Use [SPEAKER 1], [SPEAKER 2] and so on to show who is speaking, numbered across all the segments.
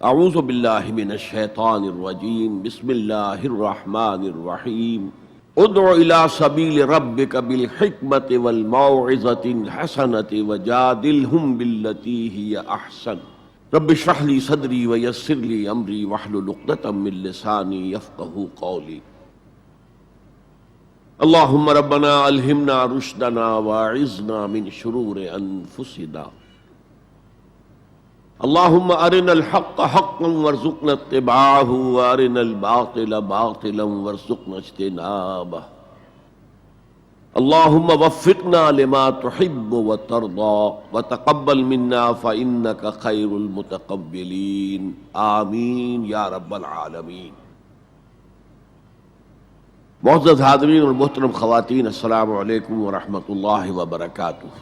[SPEAKER 1] اعوذ باللہ من الشیطان الرجیم بسم اللہ الرحمن الرحیم ادع الی سبیل ربک بالحکمت والموعظۃ الحسنۃ وجادلہم باللتی ہی احسن رب اشرح لی صدری ویسر لی امری واحلل عقدۃ من لسانی یفقہوا قولی اللہم ربنا الہمنا رشدنا واعذنا من شرور انفسنا اللہم ارنا الحق حقا وارزقنا اتباعہ وارنا الباطل باطلا وارزقنا اجتنابہ اللہم وفقنا لما تحب وترضى وتقبل منا فإنك خیر المتقبلین آمین یا رب العالمین۔ معزز حاضرین اور محترم خواتین، السلام علیکم ورحمۃ اللہ وبرکاتہ۔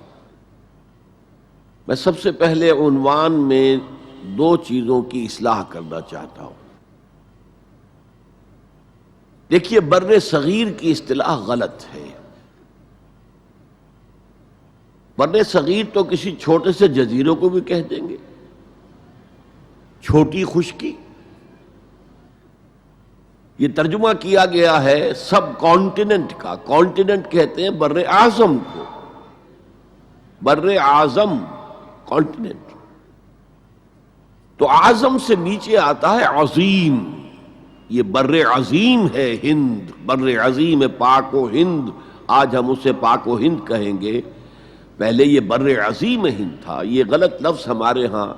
[SPEAKER 1] میں سب سے پہلے عنوان میں دو چیزوں کی اصلاح کرنا چاہتا ہوں۔ دیکھیے، بر صغیر کی اصطلاح غلط ہے۔ بر صغیر تو کسی چھوٹے سے جزیرے کو بھی کہہ دیں گے، چھوٹی خشکی۔ یہ ترجمہ کیا گیا ہے سب کانٹیننٹ کا، کانٹیننٹ کہتے ہیں بر اعظم کو، بر اعظم کانٹیننٹ۔ تو اعظم سے نیچے آتا ہے عظیم، یہ بر عظیم ہے ہند، بر عظیم پاک و ہند۔ آج ہم اسے پاک و ہند کہیں گے، پہلے یہ بر عظیم ہند تھا۔ یہ غلط لفظ ہمارے ہاں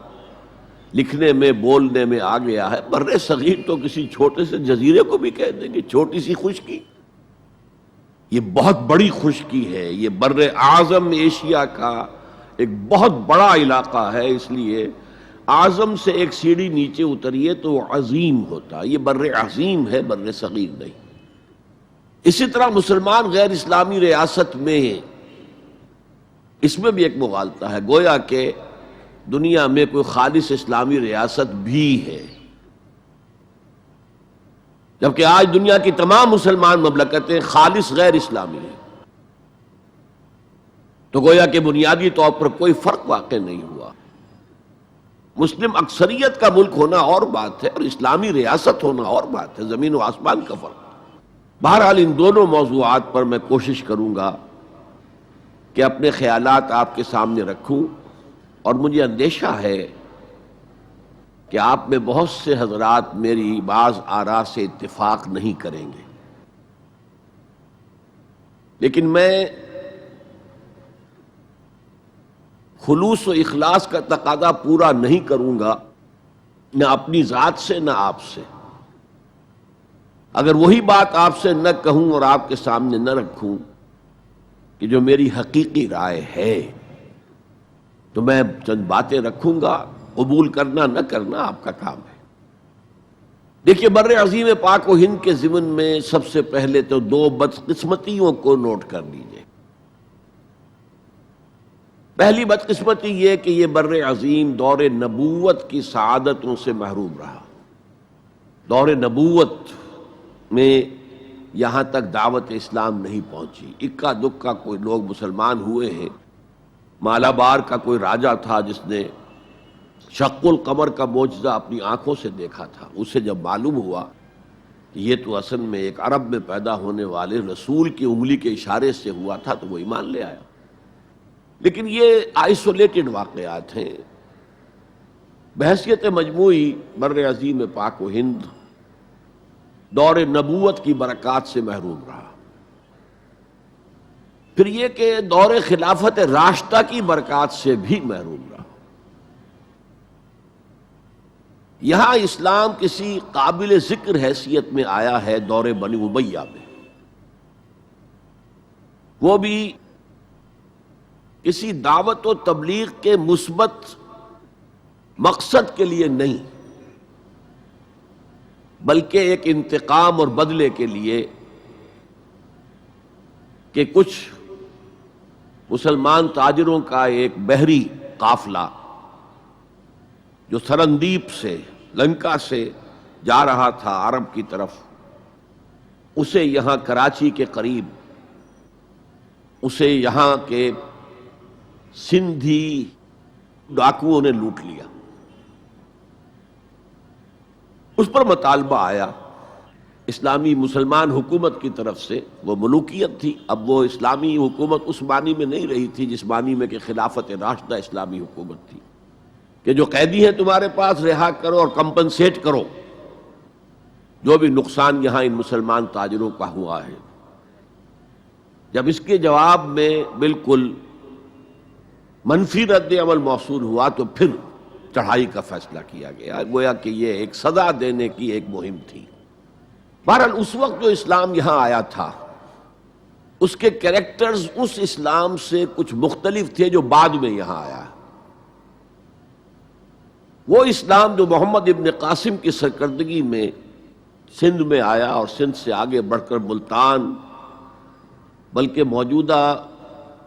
[SPEAKER 1] لکھنے میں بولنے میں آ گیا ہے۔ بر صغیر تو کسی چھوٹے سے جزیرے کو بھی کہہ دیں گے، چھوٹی سی خشکی۔ یہ بہت بڑی خشکی ہے، یہ بر اعظم ایشیا کا ایک بہت بڑا علاقہ ہے، اس لیے اعظم سے ایک سیڑھی نیچے اتریے تو وہ عظیم ہوتا۔ یہ بر عظیم ہے، بر صغیر نہیں۔ اسی طرح مسلمان غیر اسلامی ریاست میں، اس میں بھی ایک مغالطہ ہے، گویا کہ دنیا میں کوئی خالص اسلامی ریاست بھی ہے، جبکہ آج دنیا کی تمام مسلمان مملکتیں خالص غیر اسلامی ہیں۔ تو گویا کہ بنیادی طور پر کوئی فرق واقع نہیں ہوا۔ مسلم اکثریت کا ملک ہونا اور بات ہے، اور اسلامی ریاست ہونا اور بات ہے، زمین و آسمان کا فرق۔ بہرحال ان دونوں موضوعات پر میں کوشش کروں گا کہ اپنے خیالات آپ کے سامنے رکھوں، اور مجھے اندیشہ ہے کہ آپ میں بہت سے حضرات میری بعض آراء سے اتفاق نہیں کریں گے، لیکن میں خلوص و اخلاص کا تقاضا پورا نہیں کروں گا، نہ اپنی ذات سے نہ آپ سے۔ اگر وہی بات آپ سے نہ کہوں اور آپ کے سامنے نہ رکھوں کہ جو میری حقیقی رائے ہے، تو میں چند باتیں رکھوں گا، قبول کرنا نہ کرنا آپ کا کام ہے۔ دیکھیے، بر عظیم پاک و ہند کے ضمن میں سب سے پہلے تو دو بدقسمتیوں کو نوٹ کر لیجیے۔ پہلی بدقسمتی یہ کہ یہ بر عظیم دور نبوت کی سعادتوں سے محروم رہا۔ دور نبوت میں یہاں تک دعوت اسلام نہیں پہنچی، اکا دکا کوئی لوگ مسلمان ہوئے ہیں۔ مالابار کا کوئی راجہ تھا جس نے شق القمر کا معجزہ اپنی آنکھوں سے دیکھا تھا۔ اسے جب معلوم ہوا کہ یہ تو اصل میں ایک عرب میں پیدا ہونے والے رسول کی انگلی کے اشارے سے ہوا تھا، تو وہ ایمان لے آیا۔ لیکن یہ آئسولیٹڈ واقعات ہیں۔ بحیثیت مجموعی بر عظیم پاک و ہند دور نبوت کی برکات سے محروم رہا۔ پھر یہ کہ دور خلافت راشدہ کی برکات سے بھی محروم رہا۔ یہاں اسلام کسی قابل ذکر حیثیت میں آیا ہے دور بنی امیہ میں، وہ بھی کسی دعوت و تبلیغ کے مثبت مقصد کے لیے نہیں، بلکہ ایک انتقام اور بدلے کے لیے کہ کچھ مسلمان تاجروں کا ایک بحری قافلہ جو سرندیپ سے، لنکا سے جا رہا تھا عرب کی طرف، اسے یہاں کراچی کے قریب، اسے یہاں کے سندھی ڈاکوؤں نے لوٹ لیا۔ اس پر مطالبہ آیا اسلامی مسلمان حکومت کی طرف سے. وہ ملوکیت تھی. اب وہ اسلامی حکومت اس معنی میں نہیں رہی تھی جس معنی میں کہ خلافت راشدہ اسلامی حکومت تھی کہ جو قیدی ہیں تمہارے پاس رہا کرو اور کمپنسیٹ کرو جو بھی نقصان یہاں ان مسلمان تاجروں کا ہوا ہے. جب اس کے جواب میں بالکل منفی رد عمل موصول ہوا تو پھر چڑھائی کا فیصلہ کیا گیا. گویا کہ یہ ایک سزا دینے کی ایک مہم تھی. بہرحال اس وقت جو اسلام یہاں آیا تھا اس کے کریکٹرز اس اسلام سے کچھ مختلف تھے جو بعد میں یہاں آیا. وہ اسلام جو محمد ابن قاسم کی سرکردگی میں سندھ میں آیا اور سندھ سے آگے بڑھ کر ملتان بلکہ موجودہ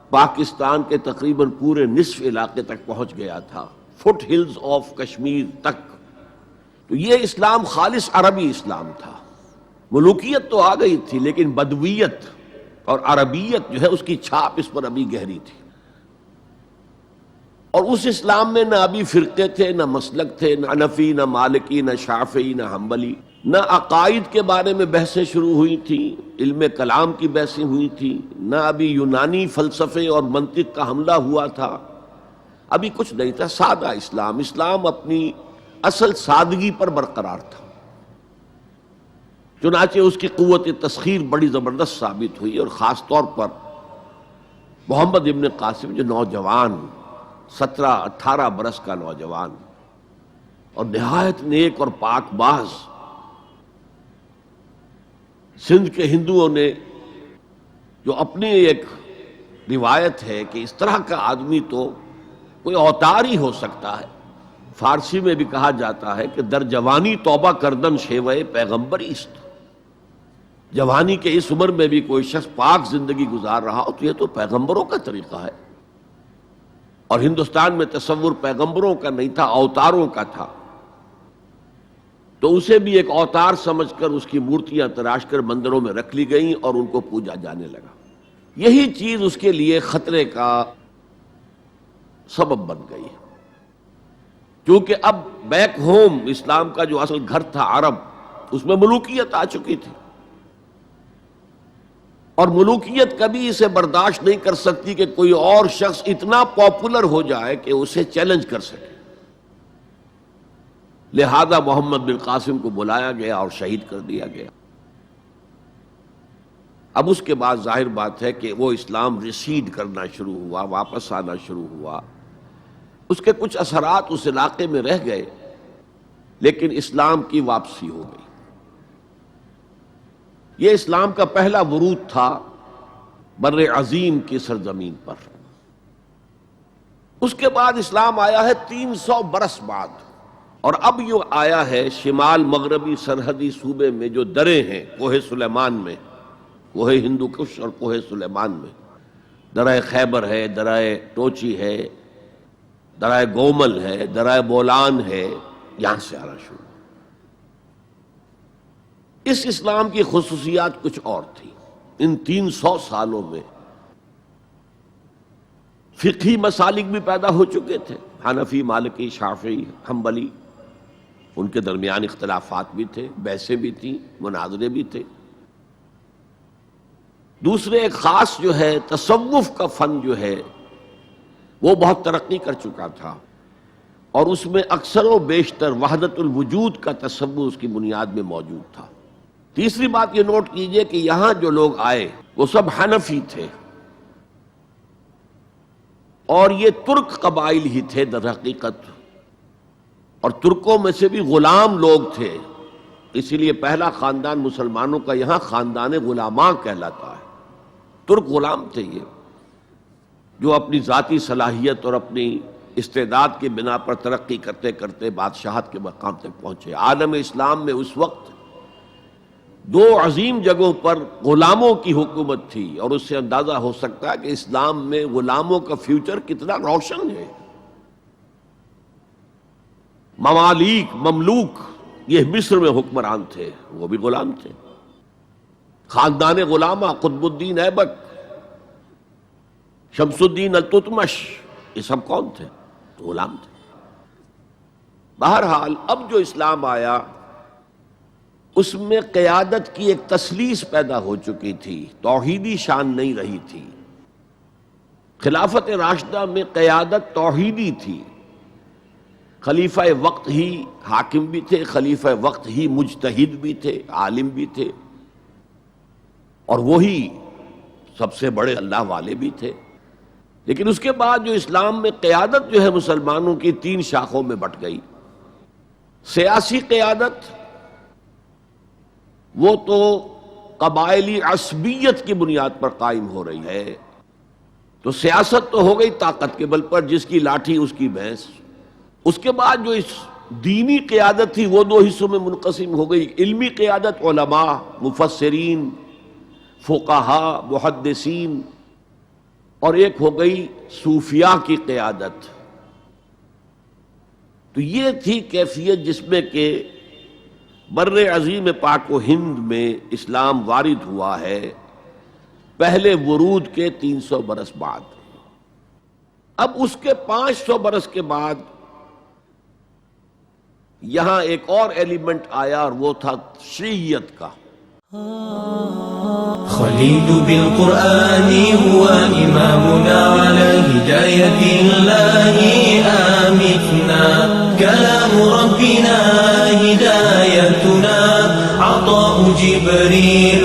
[SPEAKER 1] پاکستان کے تقریباً پورے نصف علاقے تک پہنچ گیا تھا، فٹ ہلز آف کشمیر تک. تو یہ اسلام خالص عربی اسلام تھا. ملوکیت تو آ گئی تھی لیکن بدویت اور عربیت جو ہے اس کی چھاپ اس پر ابھی گہری تھی. اور اس اسلام میں نہ ابھی فرقے تھے، نہ مسلک تھے، نہ حنفی، نہ مالکی، نہ شافعی، نہ حنبلی. نہ عقائد کے بارے میں بحثیں شروع ہوئی تھیں، علم کلام کی بحثیں ہوئی تھیں. نہ ابھی یونانی فلسفے اور منطق کا حملہ ہوا تھا. ابھی کچھ نہیں تھا. سادہ اسلام. اسلام اپنی اصل سادگی پر برقرار تھا. چنانچہ اس کی قوت تسخیر بڑی زبردست ثابت ہوئی. اور خاص طور پر محمد ابن قاسم جو نوجوان 17-18 برس کا نوجوان اور نہایت نیک اور پاک باز، سندھ کے ہندوؤں نے جو اپنی ایک روایت ہے کہ اس طرح کا آدمی تو کوئی اوتار ہی ہو سکتا ہے. فارسی میں بھی کہا جاتا ہے کہ در جوانی توبہ کردن شیوہ پیغمبری است. جوانی کے اس عمر میں بھی کوئی شخص پاک زندگی گزار رہا ہو تو یہ تو پیغمبروں کا طریقہ ہے. اور ہندوستان میں تصور پیغمبروں کا نہیں تھا، اوتاروں کا تھا. تو اسے بھی ایک اوتار سمجھ کر اس کی مورتیاں تراش کر مندروں میں رکھ لی گئیں اور ان کو پوجا جانے لگا. یہی چیز اس کے لیے خطرے کا سبب بن گئی. کیونکہ اب بیک ہوم اسلام کا جو اصل گھر تھا عرب، اس میں ملوکیت آ چکی تھی. اور ملوکیت کبھی اسے برداشت نہیں کر سکتی کہ کوئی اور شخص اتنا پاپولر ہو جائے کہ اسے چیلنج کر سکے. لہذا محمد بن قاسم کو بلایا گیا اور شہید کر دیا گیا. اب اس کے بعد ظاہر بات ہے کہ وہ اسلام ریسیڈ کرنا شروع ہوا، واپس آنا شروع ہوا. اس کے کچھ اثرات اس علاقے میں رہ گئے لیکن اسلام کی واپسی ہو گئی. یہ اسلام کا پہلا ورود تھا بر عظیم کی سرزمین پر. اس کے بعد اسلام آیا ہے 300 برس بعد. اور اب یہ آیا ہے شمال مغربی سرحدی صوبے میں جو دریں ہیں، کوہ سلیمان میں، کوہ ہندو کش اور کوہ سلیمان میں، درہ خیبر ہے، درہ ٹوچی ہے، درہ گومل ہے، درہ بولان ہے، یہاں سے آنا شروع. اس اسلام کی خصوصیات کچھ اور تھی. ان 300 سالوں میں فقہی مسالک بھی پیدا ہو چکے تھے. حنفی، مالکی، شافعی، حنبلی، ان کے درمیان اختلافات بھی تھے، بحثیں بھی تھیں، مناظرے بھی تھے. دوسرے ایک خاص جو ہے تصوف کا فن جو ہے وہ بہت ترقی کر چکا تھا اور اس میں اکثر و بیشتر وحدت الوجود کا تصور اس کی بنیاد میں موجود تھا. تیسری بات یہ نوٹ کیجئے کہ یہاں جو لوگ آئے وہ سب حنفی تھے اور یہ ترک قبائل ہی تھے در حقیقت. اور ترکوں میں سے بھی غلام لوگ تھے. اسی لیے پہلا خاندان مسلمانوں کا یہاں خاندان غلامان کہلاتا ہے. ترک غلام تھے یہ، جو اپنی ذاتی صلاحیت اور اپنی استعداد کی بنا پر ترقی کرتے کرتے بادشاہت کے مقام تک پہنچے. عالم اسلام میں اس وقت 2 عظیم جگہوں پر غلاموں کی حکومت تھی اور اس سے اندازہ ہو سکتا ہے کہ اسلام میں غلاموں کا فیوچر کتنا روشن ہے. ممالک، مملوک، یہ مصر میں حکمران تھے، وہ بھی غلام تھے. خاندان غلامہ، قطب الدین ایبک، شمس الدین التتمش، یہ سب کون تھے؟ غلام تھے. بہرحال اب جو اسلام آیا اس میں قیادت کی ایک تسلیس پیدا ہو چکی تھی، توحیدی شان نہیں رہی تھی۔ خلافت راشدہ میں قیادت توحیدی تھی، خلیفہ وقت ہی حاکم بھی تھے، خلیفہ وقت ہی مجتہد بھی تھے، عالم بھی تھے، اور وہی سب سے بڑے اللہ والے بھی تھے۔ لیکن اس کے بعد جو اسلام میں قیادت جو ہے مسلمانوں کی تین شاخوں میں بٹ گئی۔ سیاسی قیادت وہ تو قبائلی عصبیت کی بنیاد پر قائم ہو رہی ہے، تو سیاست تو ہو گئی طاقت کے بل پر، جس کی لاٹھی اس کی بھینس۔ اس کے بعد جو اس دینی قیادت تھی وہ دو حصوں میں منقسم ہو گئی، علمی قیادت علماء، مفسرین، فقہاء، محدثین، اور ایک ہو گئی صوفیاء کی قیادت۔ تو یہ تھی کیفیت جس میں کہ بر عظیم پاک و ہند میں اسلام وارد ہوا ہے پہلے ورود کے 300 برس بعد۔ اب اس کے 500 برس کے بعد یہاں ایک اور ایلیمنٹ آیا، اور وہ تھا شیعیت کا۔
[SPEAKER 2] خليل بالقرآن هو إمامنا على هداية الله آمتنا كلام ربنا هدايتنا عطاء جبريل